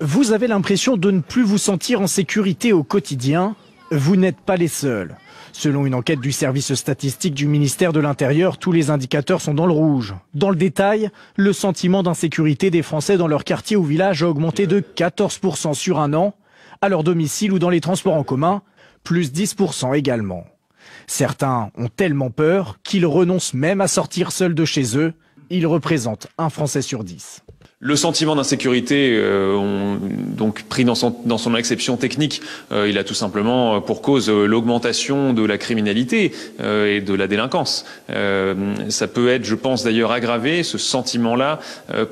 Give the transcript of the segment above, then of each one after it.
Vous avez l'impression de ne plus vous sentir en sécurité au quotidien? Vous n'êtes pas les seuls. Selon une enquête du service statistique du ministère de l'Intérieur, tous les indicateurs sont dans le rouge. Dans le détail, le sentiment d'insécurité des Français dans leur quartier ou village a augmenté de 14% sur un an, à leur domicile ou dans les transports en commun, plus 10% également. Certains ont tellement peur qu'ils renoncent même à sortir seuls de chez eux. Ils représentent un Français sur 10. Le sentiment d'insécurité, donc pris dans son acception technique, il a tout simplement pour cause l'augmentation de la criminalité et de la délinquance. Ça peut être, je pense d'ailleurs, aggravé, ce sentiment-là,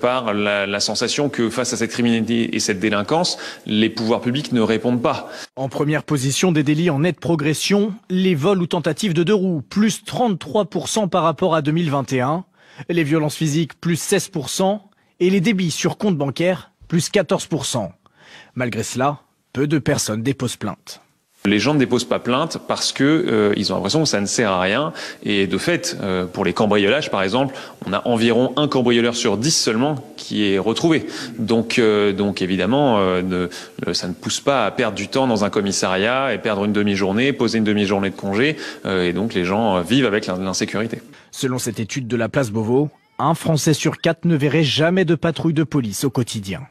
par la sensation que face à cette criminalité et cette délinquance, les pouvoirs publics ne répondent pas. En première position des délits en nette progression, les vols ou tentatives de deux roues, plus 33% par rapport à 2021, les violences physiques, plus 16%, et les débits sur compte bancaire, plus 14%. Malgré cela, peu de personnes déposent plainte. Les gens ne déposent pas plainte parce que ils ont l'impression que ça ne sert à rien. Et de fait, pour les cambriolages, par exemple, on a environ un cambrioleur sur 10 seulement qui est retrouvé. Donc évidemment, ça ne pousse pas à perdre du temps dans un commissariat et perdre une demi-journée, poser une demi-journée de congé. Et donc les gens vivent avec l'insécurité. Selon cette étude de la place Beauvau, un Français sur 4 ne verrait jamais de patrouille de police au quotidien.